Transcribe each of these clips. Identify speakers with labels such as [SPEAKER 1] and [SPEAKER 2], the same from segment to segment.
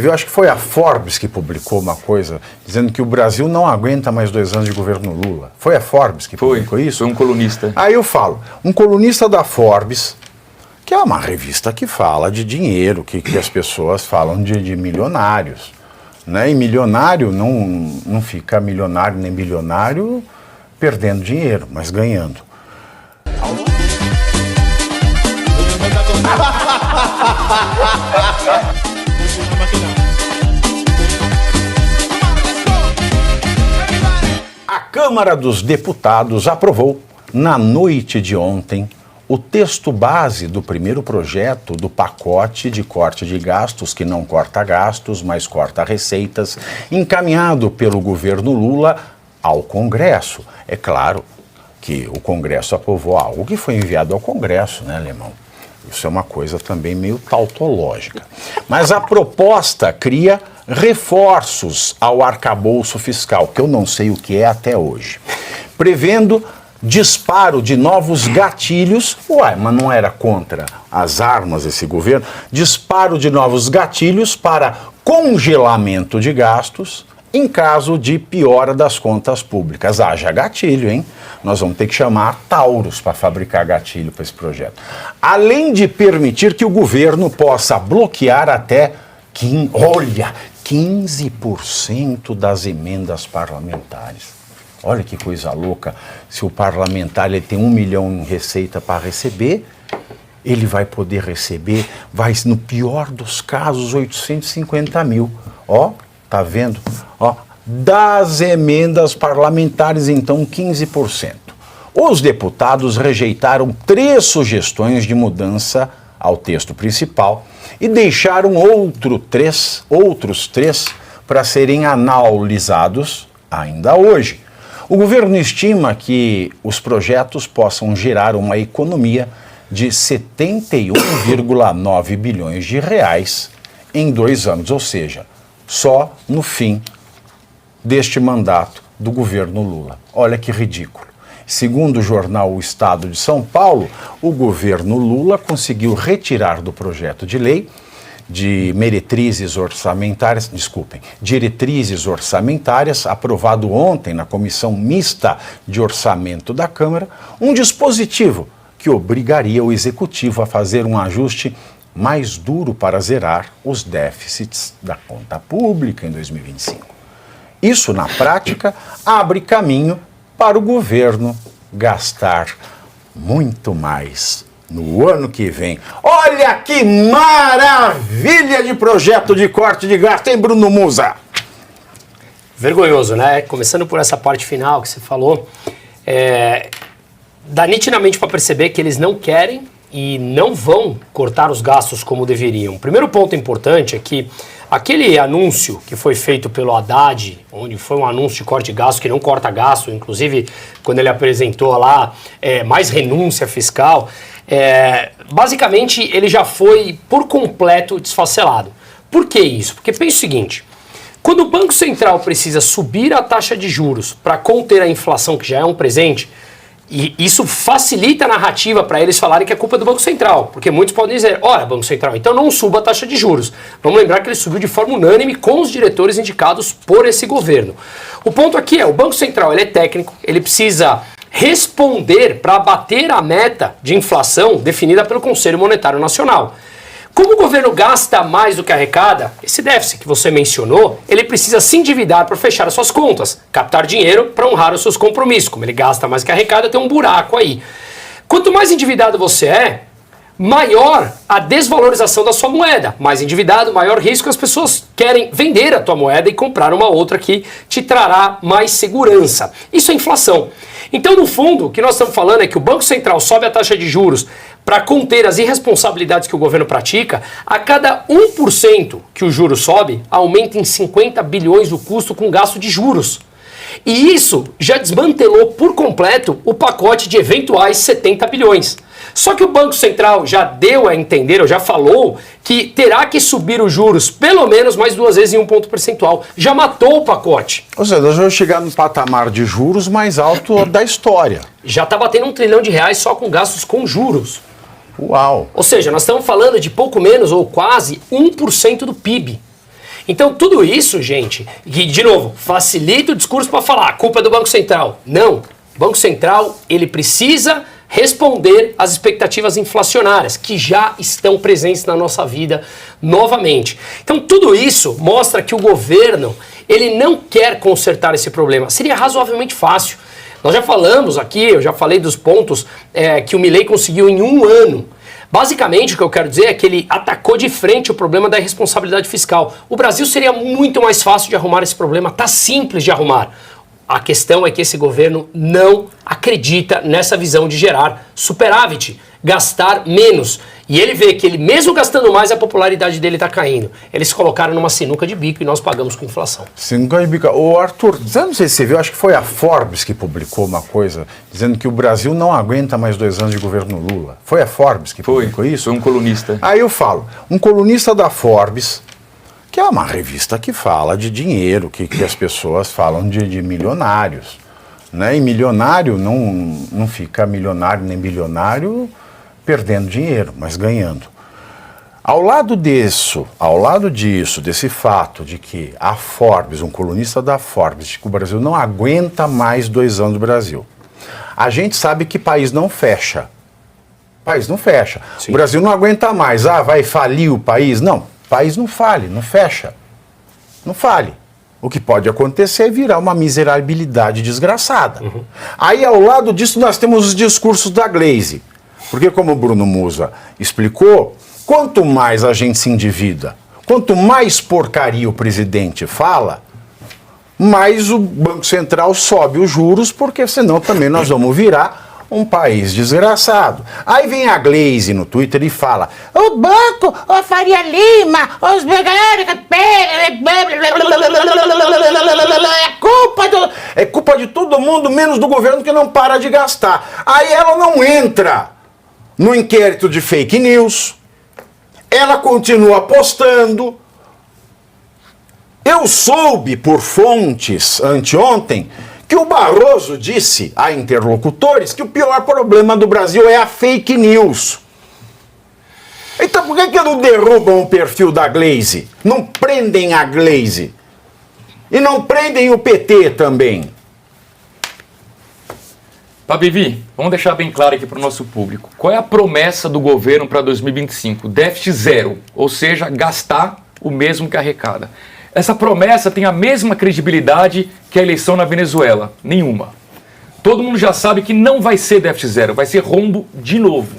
[SPEAKER 1] viu, acho que foi a Forbes que publicou uma coisa dizendo que o Brasil não aguenta mais 2 anos de governo Lula. Foi a Forbes que publicou isso?
[SPEAKER 2] Foi um colunista.
[SPEAKER 1] Aí eu falo, um colunista da Forbes, que é uma revista que fala de dinheiro, que as pessoas falam de milionários, né? E milionário não fica milionário nem bilionário perdendo dinheiro, mas ganhando. A Câmara dos Deputados aprovou, na noite de ontem, o texto base do primeiro projeto do pacote de corte de gastos, que não corta gastos, mas corta receitas, encaminhado pelo governo Lula ao Congresso. É claro que o Congresso aprovou algo que foi enviado ao Congresso, né, Alemão? Isso é uma coisa também meio tautológica. Mas a proposta cria reforços ao arcabouço fiscal, que eu não sei o que é até hoje, prevendo disparo de novos gatilhos. Uai, mas não era contra as armas esse governo? Disparo de novos gatilhos para congelamento de gastos em caso de piora das contas públicas. Haja gatilho, hein? Nós vamos ter que chamar a Taurus para fabricar gatilho para esse projeto. Além de permitir que o governo possa bloquear até 15% das emendas parlamentares. Olha que coisa louca. Se o parlamentar ele tem 1 milhão em receita para receber, ele vai poder receber, no pior dos casos, 850 mil. Ó, tá vendo? Ó, das emendas parlamentares, então, 15%. Os deputados rejeitaram 3 sugestões de mudança ao texto principal e deixaram outros três para serem analisados ainda hoje. O governo estima que os projetos possam gerar uma economia de 71,9 bilhões de reais em 2 anos, ou seja, só no fim deste mandato do governo Lula. Olha que ridículo. Segundo o jornal O Estado de São Paulo, o governo Lula conseguiu retirar do projeto de lei de diretrizes orçamentárias, aprovado ontem na Comissão Mista de Orçamento da Câmara, um dispositivo que obrigaria o Executivo a fazer um ajuste mais duro para zerar os déficits da conta pública em 2025. Isso, na prática, abre caminho para o governo gastar muito mais no ano que vem. Olha que maravilha de projeto de corte de gasto, hein, Bruno Musa?
[SPEAKER 3] Vergonhoso, né? Começando por essa parte final que você falou, dá nitidamente para perceber que eles não querem e não vão cortar os gastos como deveriam. O primeiro ponto importante é que aquele anúncio que foi feito pelo Haddad, onde foi um anúncio de corte de gasto que não corta gasto, inclusive quando ele apresentou lá mais renúncia fiscal, basicamente ele já foi por completo desfacelado. Por que isso? Porque pensa o seguinte, quando o Banco Central precisa subir a taxa de juros para conter a inflação, que já é um presente, e isso facilita a narrativa para eles falarem que é culpa do Banco Central, porque muitos podem dizer, olha, Banco Central, então não suba a taxa de juros. Vamos lembrar que ele subiu de forma unânime com os diretores indicados por esse governo. O ponto aqui é, o Banco Central ele é técnico, ele precisa responder para abater a meta de inflação definida pelo Conselho Monetário Nacional. Como o governo gasta mais do que arrecada, esse déficit que você mencionou, ele precisa se endividar para fechar as suas contas, captar dinheiro para honrar os seus compromissos. Como ele gasta mais do que arrecada, tem um buraco aí. Quanto mais endividado você é, maior a desvalorização da sua moeda. Mais endividado, maior risco, as pessoas querem vender a tua moeda e comprar uma outra que te trará mais segurança. Isso é inflação. Então, no fundo, o que nós estamos falando é que o Banco Central sobe a taxa de juros para conter as irresponsabilidades que o governo pratica. A cada 1% que o juro sobe, aumenta em 50 bilhões o custo com gasto de juros. E isso já desmantelou por completo o pacote de eventuais 70 bilhões. Só que o Banco Central já deu a entender, ou já falou, que terá que subir os juros pelo menos mais 2 vezes em 1 ponto percentual. Já matou o pacote.
[SPEAKER 1] Ou seja, nós vamos chegar no patamar de juros mais alto da história.
[SPEAKER 3] Já está batendo R$1 trilhão só com gastos com juros.
[SPEAKER 1] Uau!
[SPEAKER 3] Ou seja, nós estamos falando de pouco menos ou quase 1% do PIB. Então tudo isso, gente, e de novo, facilita o discurso para falar, a culpa é do Banco Central. Não, o Banco Central, ele precisa responder às expectativas inflacionárias que já estão presentes na nossa vida novamente. Então tudo isso mostra que o governo, ele não quer consertar esse problema. Seria razoavelmente fácil. Nós já falamos aqui, eu já falei dos pontos que o Milei conseguiu em um ano. Basicamente, o que eu quero dizer é que ele atacou de frente o problema da irresponsabilidade fiscal. O Brasil seria muito mais fácil de arrumar esse problema, tá simples de arrumar. A questão é que esse governo não acredita nessa visão de gerar superávit, gastar menos. E ele vê que ele, mesmo gastando mais, a popularidade dele está caindo. Eles se colocaram numa sinuca de bico e nós pagamos com inflação.
[SPEAKER 1] Sinuca de bico. Ô Arthur, não sei se você viu, acho que foi a Forbes que publicou uma coisa dizendo que o Brasil não aguenta mais 2 anos de governo Lula. Foi a Forbes que publicou isso?
[SPEAKER 2] Foi um colunista.
[SPEAKER 1] Aí eu falo, um colunista da Forbes, que é uma revista que fala de dinheiro, que as pessoas falam de milionários, né? E milionário não fica milionário nem bilionário perdendo dinheiro, mas ganhando. Ao lado disso, desse fato de que a Forbes, um colunista da Forbes, de que o Brasil não aguenta mais 2 anos do Brasil, a gente sabe que país não fecha. País não fecha. Sim. O Brasil não aguenta mais. Vai falir o país? Não. O país não fale, não fecha, não fale. O que pode acontecer é virar uma miserabilidade desgraçada. Uhum. Aí, ao lado disso, nós temos os discursos da Glaze. Porque, como o Bruno Musa explicou, quanto mais a gente se endivida, quanto mais porcaria o presidente fala, mais o Banco Central sobe os juros, porque senão também nós vamos virar um país desgraçado. Aí vem a Glaze no Twitter e fala: o banco, o Faria Lima, os é culpa de todo mundo, menos do governo que não para de gastar. Aí ela não entra no inquérito de fake news, ela continua apostando. Eu soube por fontes anteontem que o Barroso disse a interlocutores que o pior problema do Brasil é a fake news. Então por que não derrubam o perfil da Glaze? Não prendem a Glaze? E não prendem o PT também?
[SPEAKER 2] Vivi, vamos deixar bem claro aqui para o nosso público. Qual é a promessa do governo para 2025? Déficit zero, ou seja, gastar o mesmo que arrecada. Essa promessa tem a mesma credibilidade que a eleição na Venezuela? Nenhuma. Todo mundo já sabe que não vai ser déficit zero, vai ser rombo de novo.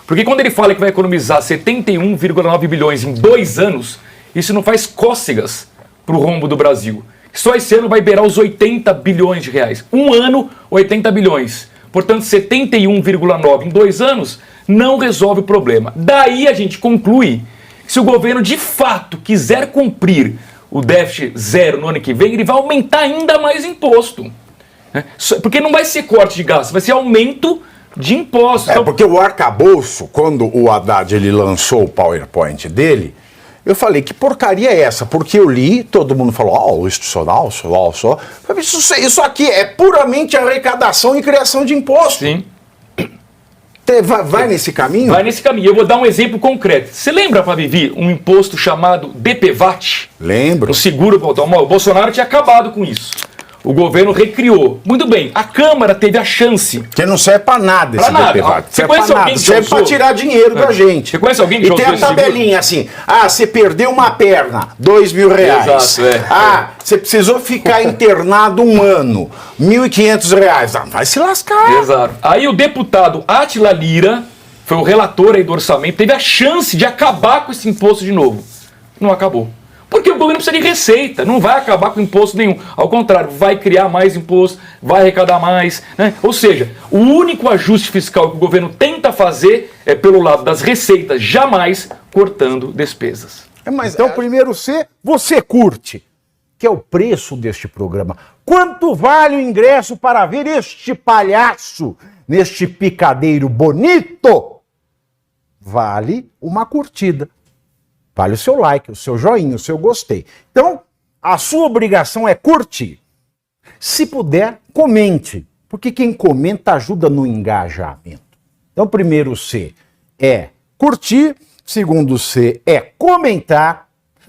[SPEAKER 2] Porque quando ele fala que vai economizar 71,9 bilhões em 2 anos, isso não faz cócegas para o rombo do Brasil. Só esse ano vai beirar os 80 bilhões de reais. Um ano, 80 bilhões. Portanto, 71,9 em 2 anos não resolve o problema. Daí a gente conclui que se o governo de fato quiser cumprir o déficit zero no ano que vem, ele vai aumentar ainda mais imposto. Porque não vai ser corte de gastos, vai ser aumento de impostos.
[SPEAKER 1] Então, porque o arcabouço, quando o Haddad ele lançou o PowerPoint dele, eu falei, que porcaria é essa? Porque eu li, todo mundo falou, institucional, só. Isso aqui é puramente arrecadação e criação de imposto.
[SPEAKER 2] Sim.
[SPEAKER 1] Vai nesse caminho?
[SPEAKER 2] Vai nesse caminho. Eu vou dar um exemplo concreto. Você lembra, Vivi, um imposto chamado DPVAT?
[SPEAKER 1] Lembro.
[SPEAKER 2] O seguro do automóvel. O Bolsonaro tinha acabado com isso. O governo recriou. Muito bem, a Câmara teve a chance.
[SPEAKER 1] Que não serve pra nada esse DPVAT.
[SPEAKER 2] Você conhece alguém que
[SPEAKER 1] serve pra tirar dinheiro da gente.
[SPEAKER 2] Você conhece alguém que
[SPEAKER 1] E tem a tabelinha assim, você perdeu uma perna, R$2.000.
[SPEAKER 2] Exato,
[SPEAKER 1] você precisou ficar internado 1 ano, R$1.500. Vai se lascar.
[SPEAKER 2] Exato. Aí o deputado Átila Lira, foi o relator aí do orçamento, teve a chance de acabar com esse imposto de novo. Não acabou. Porque o governo precisa de receita, não vai acabar com imposto nenhum. Ao contrário, vai criar mais imposto, vai arrecadar mais. Né? Ou seja, o único ajuste fiscal que o governo tenta fazer é pelo lado das receitas, jamais cortando despesas.
[SPEAKER 1] Então, primeiro você curte, que é o preço deste programa. Quanto vale o ingresso para ver este palhaço neste picadeiro bonito? Vale uma curtida. Vale o seu like, o seu joinha, o seu gostei. Então, a sua obrigação é curtir. Se puder, comente. Porque quem comenta ajuda no engajamento. Então, primeiro C é curtir. Segundo C é comentar.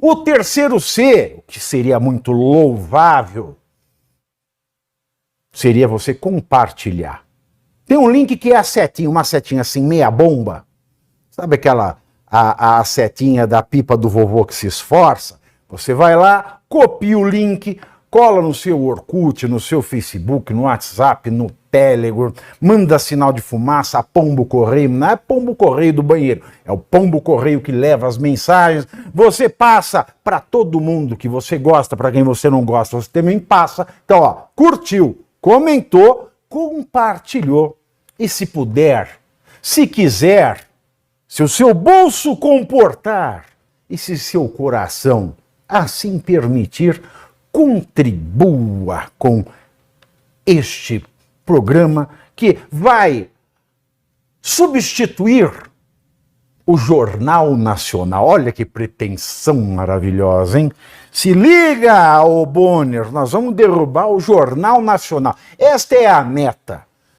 [SPEAKER 1] O terceiro C, o que seria muito louvável, seria você compartilhar. Tem um link que é a setinha, uma setinha assim, meia bomba. Sabe aquela, a setinha da pipa do vovô que se esforça? Você vai lá, copia o link, cola no seu Orkut, no seu Facebook, no WhatsApp, no Telegram, manda sinal de fumaça, pombo correio, não é pombo correio do banheiro, é o pombo correio que leva as mensagens, você passa para todo mundo que você gosta, para quem você não gosta, você também passa. Então, ó, curtiu, comentou, compartilhou. E se puder, se quiser, se o seu bolso comportar e se seu coração assim permitir, contribua com este programa que vai substituir o Jornal Nacional. Olha que pretensão maravilhosa, hein? Se liga, ô Bonner, nós vamos derrubar o Jornal Nacional. Esta é a meta.